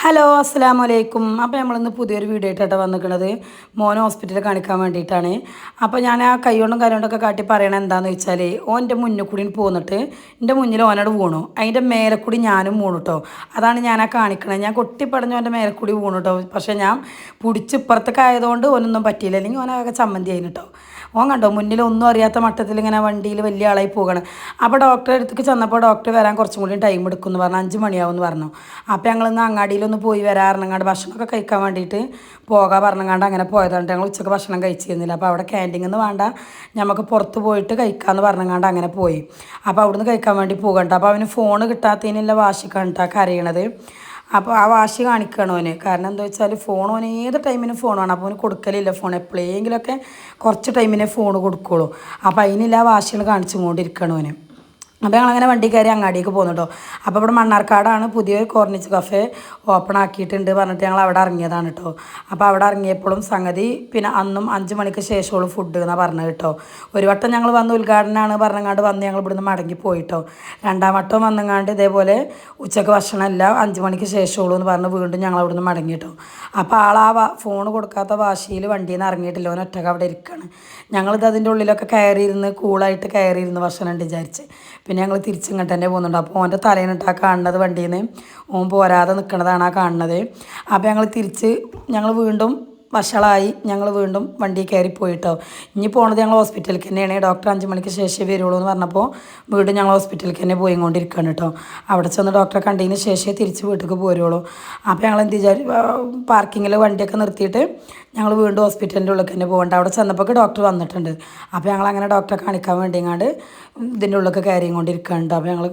Hello അസ്സലാമു അലൈക്കും. അപ്പോൾ നമ്മളിന്ന് പുതിയൊരു വീഡിയോ ആയിട്ടാണ് വന്നിരിക്കുന്നത്. മോനെ ഹോസ്പിറ്റലിൽ കാണിക്കാൻ വേണ്ടിയിട്ടാണ്. അപ്പോൾ ഞാൻ ആ കൈകൊണ്ടും കൈകൊണ്ടൊക്കെ കാട്ടി പറയണത് എന്താണെന്ന് വെച്ചാൽ ഓൻ്റെ മുന്നിൽ കൂടി പോന്നിട്ട് എൻ്റെ മുന്നിൽ ഓനോട് വീണു. അതിൻ്റെ മേലെ കൂടി ഞാനും വീണു കേട്ടോ. അതാണ് ഞാൻ ആ കാണിക്കണത്. ഞാൻ കൊട്ടിപ്പടഞ്ഞു ഓൻ്റെ മേലെ കൂടി വീണു കേട്ടോ. പക്ഷേ ഞാൻ പിടിച്ച് ഇപ്പുറത്തൊക്കെ ആയതുകൊണ്ട് ഓനൊന്നും പറ്റിയില്ല, അല്ലെങ്കിൽ ഓനാകെ ചമ്മന്തി ആയിരുന്നു കേട്ടോ. ഓൻ കണ്ടോ മുന്നിൽ ഒന്നും അറിയാത്ത മട്ടത്തിൽ ഇങ്ങനെ വണ്ടിയിൽ വലിയ ആളായി പോകണം. അപ്പോൾ ഡോക്ടറെ അടുത്തേക്ക് ചെന്നപ്പോൾ ഡോക്ടർ വരാൻ കുറച്ചും കൂടി ടൈം എടുക്കുമെന്ന് പറഞ്ഞു, 5 മണിയാവുമെന്ന് പറഞ്ഞു. അപ്പോൾ ഞങ്ങളിന്ന് അങ്ങാടിയിലൊന്ന് പോയി വരാറുങ്ങാണ്ട് ഭക്ഷണമൊക്കെ കഴിക്കാൻ വേണ്ടിയിട്ട് പോകാൻ പറഞ്ഞങ്ങാണ്ട് അങ്ങനെ പോയതാണ്. ഞങ്ങൾ ഉച്ചക്ക് ഭക്ഷണം കഴിച്ചിരുന്നില്ല. അപ്പോൾ അവിടെ ക്യാൻറ്റീനിൽ നിന്ന് വേണ്ട, നമുക്ക് പുറത്ത് പോയിട്ട് കഴിക്കാമെന്ന് പറഞ്ഞങ്ങാണ്ട് അങ്ങനെ പോയി. അപ്പോൾ അവിടുന്ന് കഴിക്കാൻ വേണ്ടി പോകണ്ട. അപ്പോൾ അവന് ഫോൺ കിട്ടാത്തതിനുള്ള വാശിക്കാണ് കേട്ടോ കരയണത്. അപ്പോൾ ആ വാശി കാണിക്കണം ഓന്. കാരണം എന്താ വെച്ചാൽ ഫോൺ ഓന് ഏത് ടൈമിനും ഫോൺ വേണം. അപ്പോൾ ഓന് കൊടുക്കലില്ല ഫോൺ. എപ്പോഴെങ്കിലുമൊക്കെ കുറച്ച് ടൈമിനെ ഫോൺ കൊടുക്കുള്ളൂ. അപ്പോൾ അതിനില്ല വാശികൾ കാണിച്ചും കൊണ്ടിരിക്കണം ഓന്. അപ്പോൾ ഞങ്ങളങ്ങനെ വണ്ടി കയറി അങ്ങാടിക്ക് പോകുന്നു കേട്ടോ. അപ്പോൾ ഇവിടെ മണ്ണാർക്കാടാണ് പുതിയൊരു കോർണിച്ച് കഫേ ഓപ്പൺ ആക്കിയിട്ടുണ്ട് പറഞ്ഞിട്ട് ഞങ്ങൾ അവിടെ ഇറങ്ങിയതാണ് കേട്ടോ. അപ്പോൾ അവിടെ ഇറങ്ങിയപ്പോഴും സംഗതി പിന്നെ അന്നും 5 മണിക്ക് ശേഷമുള്ള ഫുഡ് എന്നാണ് പറഞ്ഞത് കേട്ടോ. ഒരു വട്ടം ഞങ്ങൾ വന്ന് ഉദ്ഘാടനമാണ് പറഞ്ഞങ്ങാണ്ട് വന്ന് ഞങ്ങൾ ഇവിടുന്ന് മടങ്ങി പോയിട്ടോ. 2ാം വട്ടം വന്നങ്ങാണ്ട് ഇതേപോലെ ഉച്ചക്ക് ഭക്ഷണമല്ല 5 മണിക്ക് ശേഷമുള്ളൂ എന്ന് പറഞ്ഞ് വീണ്ടും ഞങ്ങൾ അവിടുന്ന് മടങ്ങി കേട്ടോ. അപ്പോൾ ഫോൺ കൊടുക്കാത്ത വാശിയിൽ വണ്ടിയിൽ നിന്ന് ഇറങ്ങിയിട്ടില്ല, ഓൻ ഒറ്റക്ക് അവിടെ ഇരിക്കുകയാണ്. ഞങ്ങളിത് അതിൻ്റെ ഉള്ളിലൊക്കെ കയറിയിരുന്ന് കൂളായിട്ട് കയറിയിരുന്ന് ഭക്ഷണം ഉണ്ട് വിചാരിച്ച്. പിന്നെ ഞങ്ങൾ തിരിച്ചിങ്ങോട്ട് തന്നെ പോകുന്നുണ്ട്. അപ്പോൾ ഓൻ്റെ തലേനിട്ടാ കാണുന്നത് വണ്ടിയിൽ നിന്ന് ഓൻ പോരാതെ നിൽക്കുന്നതാണ് ആ കാണുന്നത്. അപ്പോൾ ഞങ്ങൾ വീണ്ടും വഷളായി ഞങ്ങൾ വീണ്ടും വണ്ടി കയറി പോയിട്ടോ. ഇനി പോണത് ഞങ്ങൾ ഹോസ്പിറ്റലിലേക്ക് തന്നെയാണ്. ഡോക്ടർ 5 മണിക്ക് ശേഷം വരുള്ളൂ എന്ന് പറഞ്ഞപ്പോൾ വീണ്ടും ഞങ്ങൾ ഹോസ്പിറ്റലിലേക്ക് തന്നെ പോയിക്കൊണ്ടിരിക്കുകയാണ് കേട്ടോ. അവിടെ ചെന്ന് ഡോക്ടറെ കണ്ടതിന് ശേഷമേ തിരിച്ച് വീട്ടിലേക്ക് പോരുള്ളൂ. അപ്പോൾ ഞങ്ങൾ പാർക്കിങ്ങിൽ വണ്ടിയൊക്കെ നിർത്തിയിട്ട് ഞങ്ങൾ വീണ്ടും ഹോസ്പിറ്റലിൻ്റെ ഉള്ളിൽ തന്നെ പോകണ്ട. അവിടെ ചെന്നപ്പോൾ ഡോക്ടർ വന്നിട്ടുണ്ട്. അപ്പോൾ ഞങ്ങൾ അങ്ങനെ ഡോക്ടറെ കാണിക്കാൻ വേണ്ടിങ്ങാണ്ട് ഇതിൻ്റെ ഉള്ളിലൊക്കെ കയറിയും കൊണ്ടിരിക്കുകയാണ്. അപ്പോൾ ഞങ്ങൾ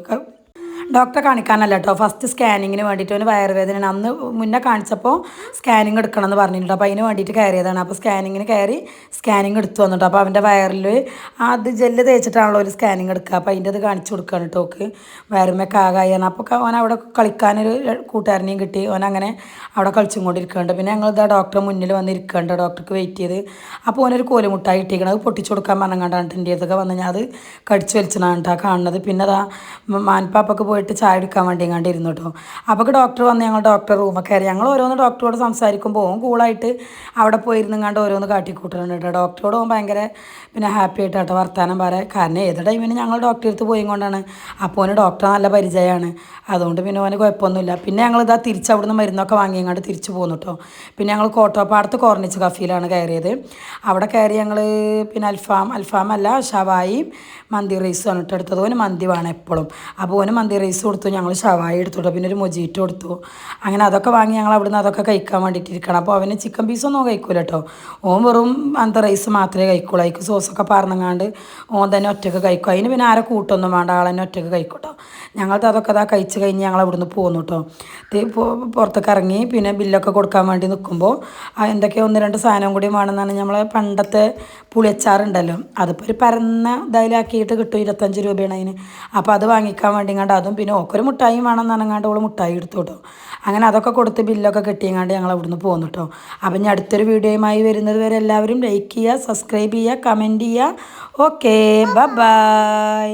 ഡോക്ടറെ കാണിക്കാനല്ല കേട്ടോ, ഫസ്റ്റ് സ്കാനിങ്ങിന് വേണ്ടിയിട്ട് അവന് വയറുവേദനയാണ്. അന്ന് മുന്നേ കാണിച്ചപ്പോൾ സ്കാനിങ് എടുക്കണം എന്ന് പറഞ്ഞിട്ടുണ്ട്. അപ്പോൾ അതിന് വേണ്ടിയിട്ട് കയറിയതാണ്. അപ്പോൾ സ്കാനിങ്ങിന് കയറി സ്കാനിങ് എടുത്തു വന്നിട്ടോ. അപ്പോൾ അവൻ്റെ വയറിൽ അത് ജെല്ല് തേച്ചിട്ടാണല്ലോ ഒരു സ്കാനിങ് എടുക്കുക. അപ്പോൾ അതിൻ്റെ അത് കാണിച്ചു കൊടുക്കുകയാണ് കേട്ടോ. ഓക്ക് വയറുമൊക്കെ ആകായാണ്. അപ്പോൾ ഓൻ അവിടെ കളിക്കാനൊരു കൂട്ടുകാരനെയും കിട്ടി. ഓനങ്ങനെ അവിടെ കളിച്ചും കൊണ്ടിരിക്കുന്നുണ്ട്. പിന്നെ ഞങ്ങളിതാ ഡോക്ടറെ മുന്നിൽ വന്നിരിക്കുന്നുണ്ട്, ഡോക്ടർക്ക് വെയിറ്റ് ചെയ്ത്. അപ്പോൾ ഓനൊരു കോലുമുട്ടായി ഇട്ടിരിക്കണം. അത് പൊട്ടിച്ചു കൊടുക്കാൻ പറഞ്ഞാണ്ടാണ് എൻ്റെ അടുത്തൊക്കെ വന്ന് ഞാൻ അത് കടിച്ചു വലിച്ചതാണ് കേട്ടോ കാണുന്നത്. പിന്നെ അതാ മാൻപാപ്പൊക്കെ പോയിട്ട് ചായ എടുക്കാൻ വേണ്ടി ഇങ്ങാണ്ട് ഇരുന്നു കേട്ടോ. അപ്പോൾ ഡോക്ടർ വന്ന് ഞങ്ങൾ ഡോക്ടർ റൂമൊക്കെ കയറി. ഞങ്ങൾ ഓരോന്ന് ഡോക്ടറോട് സംസാരിക്കുമ്പോൾ കൂളായിട്ട് അവിടെ പോയിരുന്നങ്ങാണ്ട് ഓരോന്ന് കാട്ടിക്കൂട്ടുന്നുണ്ട് കേട്ടോ. ഡോക്ടറോട് പോകുമ്പോൾ ഭയങ്കര പിന്നെ ഹാപ്പി ആയിട്ട് കേട്ടോ വർത്താനം പറയാം. കാരണം ഏത് ടൈമിന് ഞങ്ങൾ ഡോക്ടറെ അടുത്ത് പോയി കൊണ്ടാണ്. അപ്പോൾ ഓന് ഡോക്ടറെ നല്ല പരിചയമാണ്, അതുകൊണ്ട് പിന്നെ ഓന് കുഴപ്പമൊന്നുമില്ല. പിന്നെ ഞങ്ങളിതാ തിരിച്ച് അവിടുന്ന് മരുന്നൊക്കെ വാങ്ങിയങ്ങാണ്ട് തിരിച്ച് പോന്നു കേട്ടോ. പിന്നെ ഞങ്ങൾ കോട്ടോപ്പാടത്ത് കോർണിച്ച് കഫയിലാണ് കയറിയത്. അവിടെ കയറി ഞങ്ങൾ പിന്നെ അൽഫാമല്ല ഷവായി മന്തി റൈസുമാണ് കേട്ടോ എടുത്തത്. ഓന് മന്തി വേണം എപ്പോഴും. അപ്പോൾ ഓന് മന്തി റൈസ് കൊടുത്തു, ഞങ്ങൾ ഷവായി എടുത്തു, പിന്നെ ഒരു മൊജീറ്റോ കൊടുത്തു. അങ്ങനെ അതൊക്കെ വാങ്ങി ഞങ്ങൾ അവിടുന്ന് അതൊക്കെ കഴിക്കാൻ വേണ്ടിയിട്ടിരിക്കണം. അപ്പോൾ അവന് ചിക്കൻ പീസൊന്നും കഴിക്കൂല കേട്ടോ. ഓൻ വെറും അന്ത റൈസ് മാത്രമേ കഴിക്കുള്ളൂ. അതിക്ക് സോസൊക്കെ പറഞ്ഞങ്ങാണ്ട് ഓൻ തന്നെ ഒറ്റയ്ക്ക് കഴിക്കും. അതിന് പിന്നെ ആരെ കൂട്ടൊന്നും വേണ്ട, ആളെന്നെ ഒറ്റയ്ക്ക് കഴിക്കും കേട്ടോ. ഞങ്ങൾക്ക് അതൊക്കെ കഴിച്ച് കഴിഞ്ഞ് ഞങ്ങൾ അവിടുന്ന് പോന്നു കേട്ടോ. പുറത്തേക്ക് ഇറങ്ങി പിന്നെ ബില്ലൊക്കെ കൊടുക്കാൻ വേണ്ടി നിൽക്കുമ്പോൾ എന്തൊക്കെ 1-2 സാധനം കൂടി വേണമെന്നാണ്. നമ്മളെ പണ്ടത്തെ പുളിയച്ചാറുണ്ടല്ലോ, അതിപ്പോൾ ഒരു പരന്ന ഇതായാലാക്കിയിട്ട് കിട്ടും, 25 രൂപയാണ് അതിന്. അപ്പോൾ അത് വാങ്ങിക്കാൻ വേണ്ടി കണ്ട് അതും പിന്നെ ഓക്കൊരു മുട്ടായി വേണം എന്നങ്ങാണ്ട് ഓൾ മുട്ടായി എടുത്തു കേട്ടോ. അങ്ങനെ അതൊക്കെ കൊടുത്ത് ബില്ലൊക്കെ കിട്ടിയങ്ങാണ്ട് ഞങ്ങൾ അവിടുന്ന് പോന്നു കേട്ടോ. അപ്പം ഇനി അടുത്തൊരു വീഡിയോയുമായി വരുന്നത് വരെ എല്ലാവരും ലൈക്ക് ചെയ്യുക, സബ്സ്ക്രൈബ് ചെയ്യുക, കമൻറ്റ് ചെയ്യുക. Okay, by.